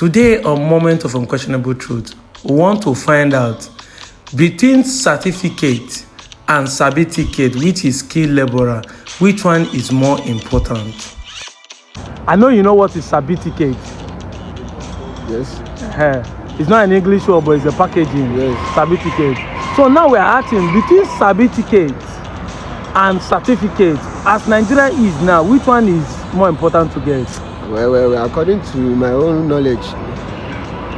Today on Moment of Unquestionable Truth, we want to find out between certificate and Sabiticket, which is skilled laborer, which one is more important? I know you know what is Sabiticket. Yes. It's not an English word, but it's a packaging. Yes. Sabiticket. So now we're asking between Sabiticket and certificate, as Nigeria is now, which one is more important to get? Well, according to my own knowledge,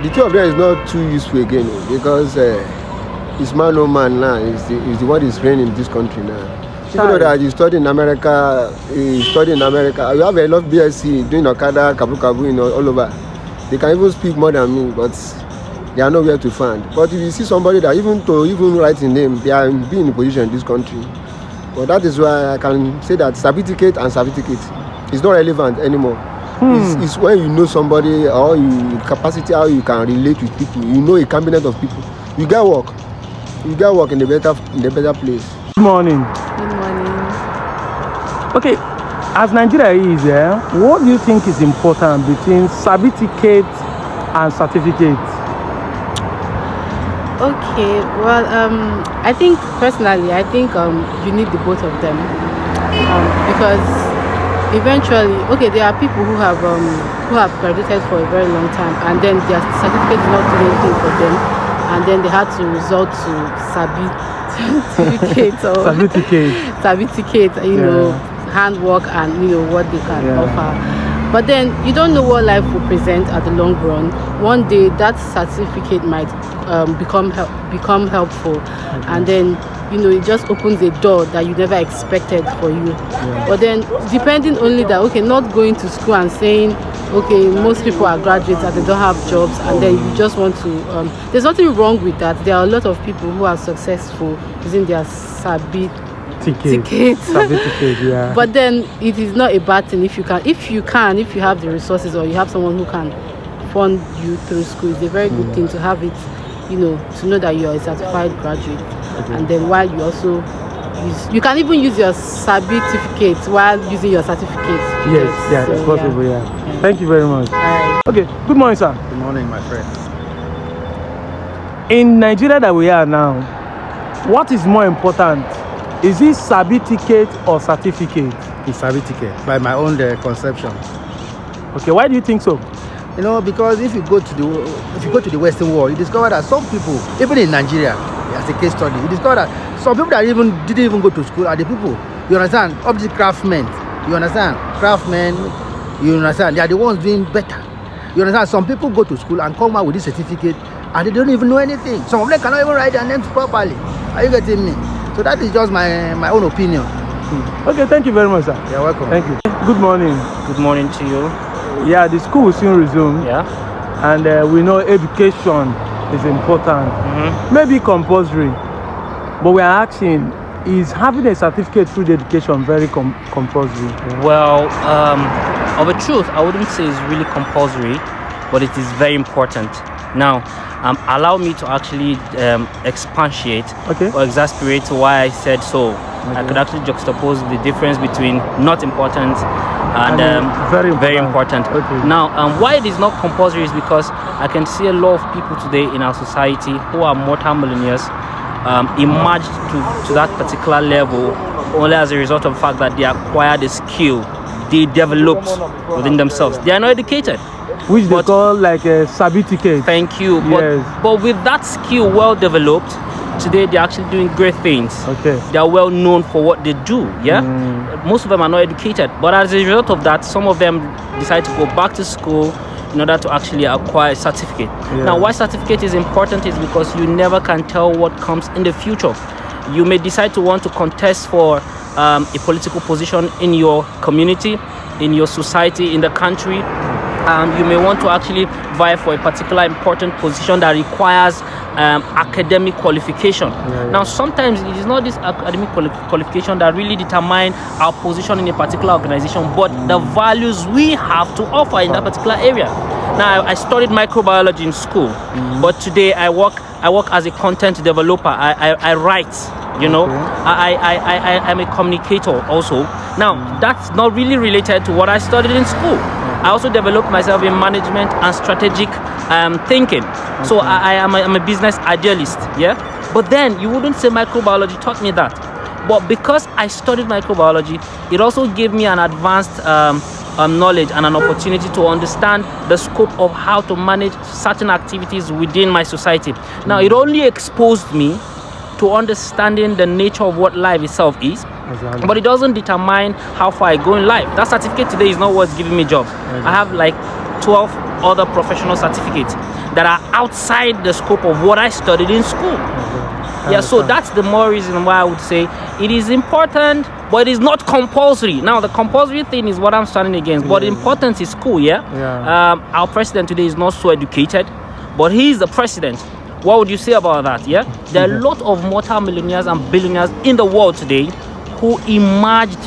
the two of them is not too useful again because it's man or man now. Is the what is reigning in this country now. Even though that you study in America, you have a lot of BSc doing Okada, Kabu, all over. They can even speak more than me, but they are nowhere to find. But if you see somebody that even write a name, they are being in a position in this country. But that is why I can say that Sabiticket and certificate is not relevant anymore. It's when you know somebody or you capacity how you can relate with people. You know a cabinet of people. You get work. You get work in the better place. Good morning. Good morning. Okay, as Nigeria is, what do you think is important between Sabiticket and certificate? Okay, well, I think personally, you need the both of them because eventually, okay, there are people who have graduated for a very long time, and then their certificate is not doing anything for them, and then they had to resort to Sabiticket, handwork and what they can offer. But then you don't know what life will present at the long run. One day that certificate might become helpful, and then it just opens a door that you never expected for you. But then depending only that, okay, not going to school and saying, okay, most people are graduates and they don't have jobs, and then you just want to there's nothing wrong with that. There are a lot of people who are successful using their Sabiticket. Yeah. But then it is not a bad thing if you have the resources, or you have someone who can fund you through school. It's a very good thing to have it, to know that you're a certified graduate. Okay. And then while you also you can even use your certificate while using your certificate. Yes, it's possible. Yeah. Thank you very much. All right. Okay, good morning, sir. Good morning, my friend. In Nigeria that we are now, what is more important? Is it Sabiticket or certificate? It's Sabiticket, by my own conception. Okay, why do you think so? Because if you go to the Western world, you discover that some people, even in Nigeria, as a case study, you discover that some people that didn't even go to school are the people, you understand, of the craftsmen. You understand, craftsmen. You understand, they are the ones doing better. You understand, some people go to school and come out with this certificate and they don't even know anything. Some of them cannot even write their names properly. Are you getting me? So that is just my own opinion. Okay, thank you very much, sir. You're welcome. Thank you. Good morning. Good morning to you. Yeah, the school will soon resume. Yeah. And we know education is important. Maybe compulsory. But we are asking, is having a certificate through the education very compulsory? Well, of a truth, I wouldn't say it's really compulsory, but it is very important. Now, allow me to actually expatiate or exasperate why I said so. I could actually juxtapose the difference between not important and very important. Now, why it is not compulsory is because I can see a lot of people today in our society who are multi-millionaires emerged to that particular level only as a result of the fact that they acquired a skill they developed within themselves. They are not educated, which they call like a Sabiticket. Thank you. Yes. But with that skill well developed, today they're actually doing great things. Okay. They are well known for what they do. Yeah. Most of them are not educated, but as a result of that, some of them decide to go back to school in order to actually acquire a certificate. Now, why certificate is important is because you never can tell what comes in the future. You may decide to want to contest for a political position in your community, in your society, in the country. You may want to actually vie for a particular important position that requires academic qualification. Now, sometimes it is not this academic qualification that really determine our position in a particular organization, but the values we have to offer in that particular area. Now, I studied microbiology in school, but today I work as a content developer. I write You know, I'm a communicator also. Now, that's not really related to what I studied in school. I also developed myself in management and strategic thinking. So I'm a business idealist, yeah? But then you wouldn't say microbiology taught me that. But because I studied microbiology, it also gave me an advanced knowledge and an opportunity to understand the scope of how to manage certain activities within my society. Now, it only exposed me to understanding the nature of what life itself is, but it doesn't determine how far I go in life. That certificate today is not what's giving me jobs. I have like 12 other professional certificates that are outside the scope of what I studied in school. Yeah, so that's the more reason why I would say it is important, but it is not compulsory. Now, the compulsory thing is what I'm standing against, but importance is cool, Our president today is not so educated, but he is the president. What would you say about that, There are a lot of multi-millionaires and billionaires in the world today who emerged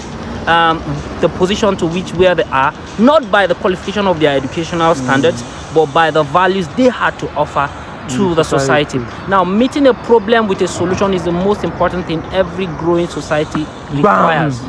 the position to which where they are, not by the qualification of their educational standards, but by the values they had to offer to the society. Now, meeting a problem with a solution is the most important thing every growing society requires.